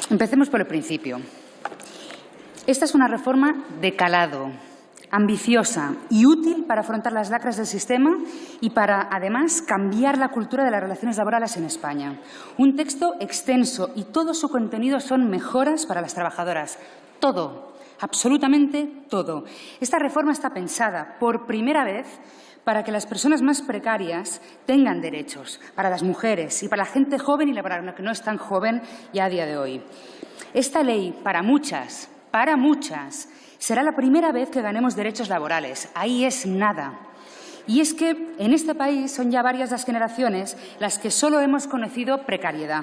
Empecemos por el principio. Esta es una reforma de calado, ambiciosa y útil para afrontar las lacras del sistema y para, además, cambiar la cultura de las relaciones laborales en España. Un texto extenso y todo su contenido son mejoras para las trabajadoras. Todo, absolutamente todo. Esta reforma está pensada por primera vez para que las personas más precarias tengan derechos, para las mujeres y para la gente joven y para la que no es tan joven ya a día de hoy. Esta ley, para muchas, será la primera vez que ganemos derechos laborales. Ahí es nada. Y es que en este país son ya varias las generaciones las que solo hemos conocido precariedad.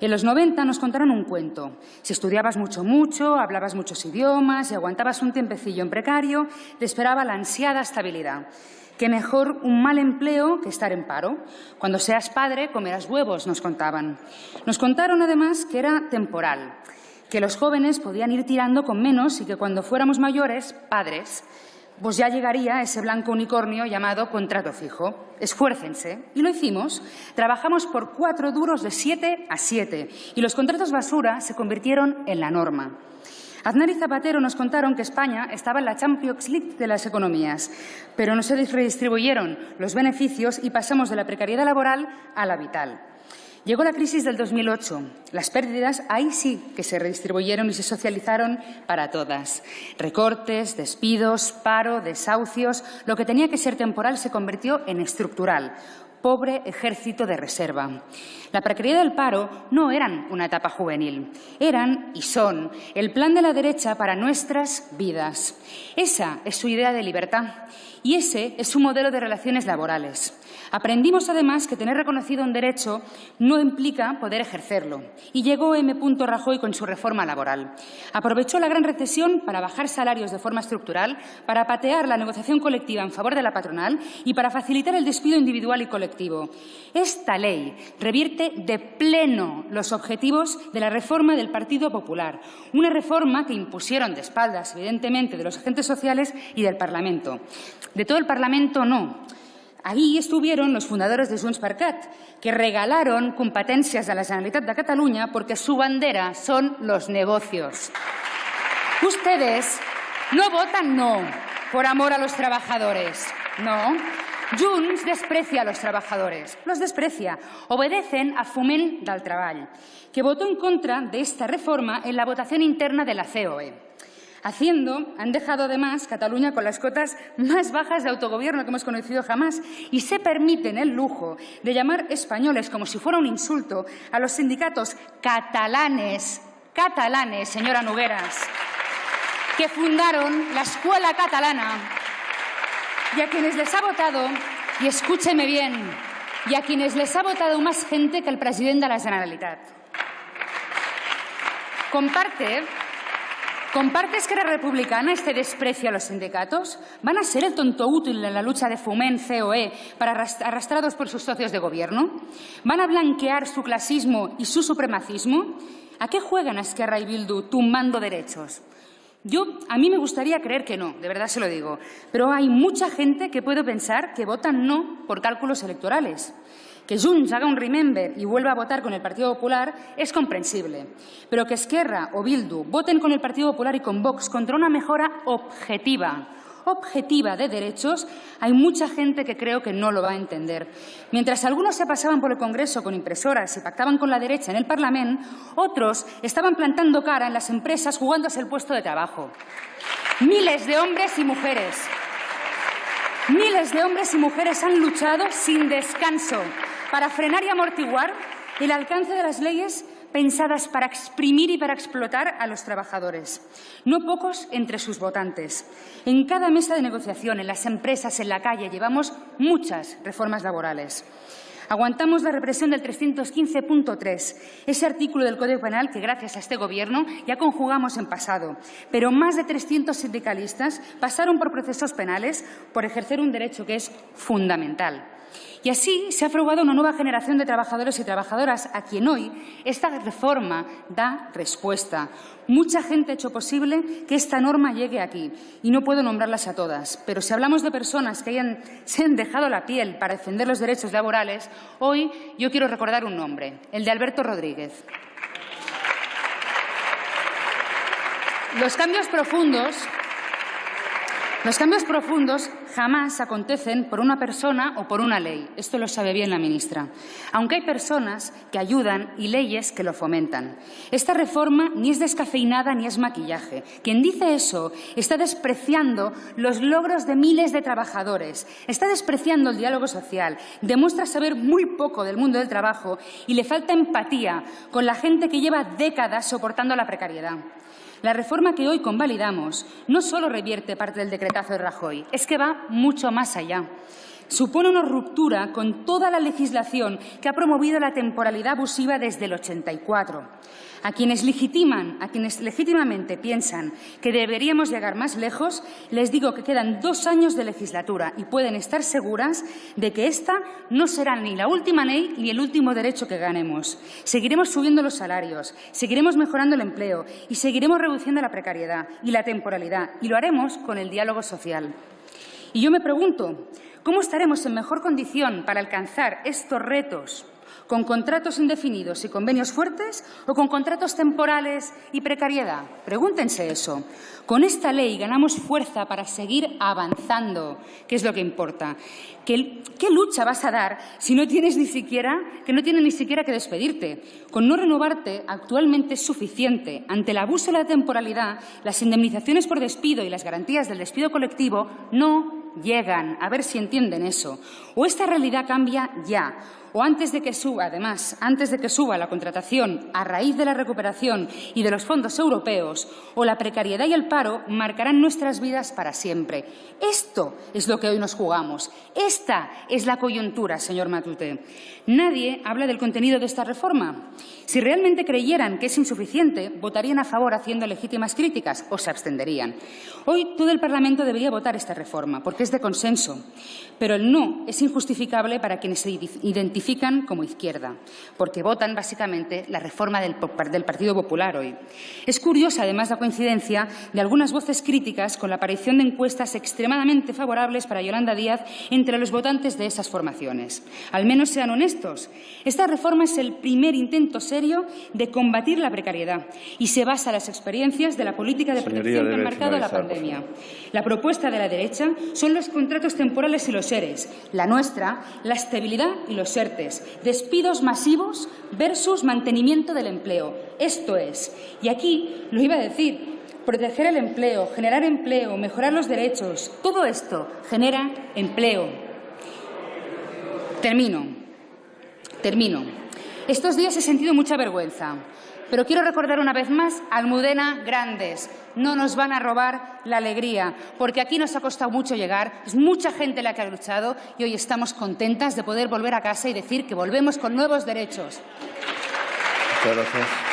En los 90 nos contaron un cuento. Si estudiabas mucho, hablabas muchos idiomas y aguantabas un tiempecillo en precario, te esperaba la ansiada estabilidad. Qué mejor un mal empleo que estar en paro. Cuando seas padre, comerás huevos, nos contaban. Nos contaron, además, que era temporal, que los jóvenes podían ir tirando con menos y que cuando fuéramos mayores, padres, pues ya llegaría ese blanco unicornio llamado contrato fijo. Esfuércense. Y lo hicimos. Trabajamos por 4 duros de 7 a 7 y los contratos basura se convirtieron en la norma. Aznar y Zapatero nos contaron que España estaba en la Champions League de las economías, pero no se redistribuyeron los beneficios y pasamos de la precariedad laboral a la vital. Llegó la crisis del 2008. Las pérdidas ahí sí que se redistribuyeron y se socializaron para todas. Recortes, despidos, paro, desahucios. Lo que tenía que ser temporal se convirtió en estructural. Pobre ejército de reserva. La precariedad del paro no eran una etapa juvenil, eran y son el plan de la derecha para nuestras vidas. Esa es su idea de libertad y ese es su modelo de relaciones laborales. Aprendimos, además, que tener reconocido un derecho no implica poder ejercerlo. Y llegó M. Rajoy con su reforma laboral. Aprovechó la gran recesión para bajar salarios de forma estructural, para patear la negociación colectiva en favor de la patronal y para facilitar el despido individual y colectivo. Esta ley revierte de pleno los objetivos de la reforma del Partido Popular. Una reforma que impusieron de espaldas, evidentemente, de los agentes sociales y del Parlamento. De todo el Parlamento, no. Allí estuvieron los fundadores de Junts per Cat, que regalaron competències a la Generalitat de Catalunya porque su bandera son los negocios. Ustedes no votan no por amor a los trabajadores, no. Junts desprecia a los trabajadores, los desprecia. Obedecen a Foment del Treball, que votó en contra de esta reforma en la votación interna de la COE. Han dejado además Cataluña con las cotas más bajas de autogobierno que hemos conocido jamás y se permiten el lujo de llamar españoles, como si fuera un insulto, a los sindicatos catalanes, señora Nogueras, que fundaron la Escuela Catalana y a quienes les ha votado, y escúcheme bien, y a quienes les ha votado más gente que el presidente de la Generalitat. ¿Comparte Esquerra Republicana este desprecio a los sindicatos? ¿Van a ser el tonto útil en la lucha de Foment, COE, arrastrados por sus socios de gobierno? ¿Van a blanquear su clasismo y su supremacismo? ¿A qué juegan Esquerra y Bildu tumbando derechos? A mí me gustaría creer que no, de verdad se lo digo, pero hay mucha gente que puede pensar que votan no por cálculos electorales. Que Junts haga un remember y vuelva a votar con el Partido Popular es comprensible, pero que Esquerra o Bildu voten con el Partido Popular y con Vox contra una mejora objetiva de derechos, hay mucha gente que creo que no lo va a entender. Mientras algunos se pasaban por el Congreso con impresoras y pactaban con la derecha en el Parlamento, otros estaban plantando cara en las empresas jugándose el puesto de trabajo. Miles de hombres y mujeres han luchado sin descanso para frenar y amortiguar el alcance de las leyes pensadas para exprimir y para explotar a los trabajadores. No pocos entre sus votantes. En cada mesa de negociación, en las empresas, en la calle, llevamos muchas reformas laborales. Aguantamos la represión del 315.3, ese artículo del Código Penal que, gracias a este Gobierno, ya conjugamos en pasado. Pero más de 300 sindicalistas pasaron por procesos penales por ejercer un derecho que es fundamental. Y así se ha fragado una nueva generación de trabajadores y trabajadoras a quien hoy esta reforma da respuesta. Mucha gente ha hecho posible que esta norma llegue aquí y no puedo nombrarlas a todas, pero si hablamos de personas que se han dejado la piel para defender los derechos laborales, hoy yo quiero recordar un nombre, el de Alberto Rodríguez. Los cambios profundos jamás acontecen por una persona o por una ley. Esto lo sabe bien la ministra. Aunque hay personas que ayudan y leyes que lo fomentan. Esta reforma ni es descafeinada ni es maquillaje. Quien dice eso está despreciando los logros de miles de trabajadores, está despreciando el diálogo social, demuestra saber muy poco del mundo del trabajo y le falta empatía con la gente que lleva décadas soportando la precariedad. La reforma que hoy convalidamos no solo revierte parte del decretazo de Rajoy, es que va mucho más allá. Supone una ruptura con toda la legislación que ha promovido la temporalidad abusiva desde el 84. A quienes legítimamente piensan que deberíamos llegar más lejos, les digo que quedan 2 años de legislatura y pueden estar seguras de que esta no será ni la última ley ni el último derecho que ganemos. Seguiremos subiendo los salarios, seguiremos mejorando el empleo y seguiremos reduciendo la precariedad y la temporalidad, y lo haremos con el diálogo social. Y yo me pregunto, ¿cómo estaremos en mejor condición para alcanzar estos retos? ¿Con contratos indefinidos y convenios fuertes o con contratos temporales y precariedad? Pregúntense eso. Con esta ley ganamos fuerza para seguir avanzando, que es lo que importa. ¿Qué lucha vas a dar si no tienes ni siquiera que despedirte? Con no renovarte actualmente es suficiente. Ante el abuso de la temporalidad, las indemnizaciones por despido y las garantías del despido colectivo no llegan. A ver si entienden eso. O esta realidad cambia ya. O antes de que suba la contratación a raíz de la recuperación y de los fondos europeos, o la precariedad y el paro marcarán nuestras vidas para siempre. Esto es lo que hoy nos jugamos. Esta es la coyuntura, señor Matute. Nadie habla del contenido de esta reforma. Si realmente creyeran que es insuficiente, votarían a favor haciendo legítimas críticas o se abstenderían. Hoy todo el Parlamento debería votar esta reforma porque es de consenso, pero el no es injustificable para quienes se identifican como izquierda, porque votan básicamente la reforma del Partido Popular hoy. Es curiosa, además, la coincidencia de algunas voces críticas con la aparición de encuestas extremadamente favorables para Yolanda Díaz entre los votantes de esas formaciones. Al menos sean honestos. Esta reforma es el primer intento serio de combatir la precariedad y se basa en las experiencias de la política de protección que han marcado la pandemia. La propuesta de la derecha son los contratos temporales y los ERES. La nuestra, la estabilidad y los ERTES. Despidos masivos versus mantenimiento del empleo. Esto es. Y aquí lo iba a decir. Proteger el empleo, generar empleo, mejorar los derechos. Todo esto genera empleo. Termino. Estos días he sentido mucha vergüenza, pero quiero recordar una vez más a Almudena Grandes. No nos van a robar la alegría, porque aquí nos ha costado mucho llegar, es mucha gente la que ha luchado y hoy estamos contentas de poder volver a casa y decir que volvemos con nuevos derechos. Muchas gracias.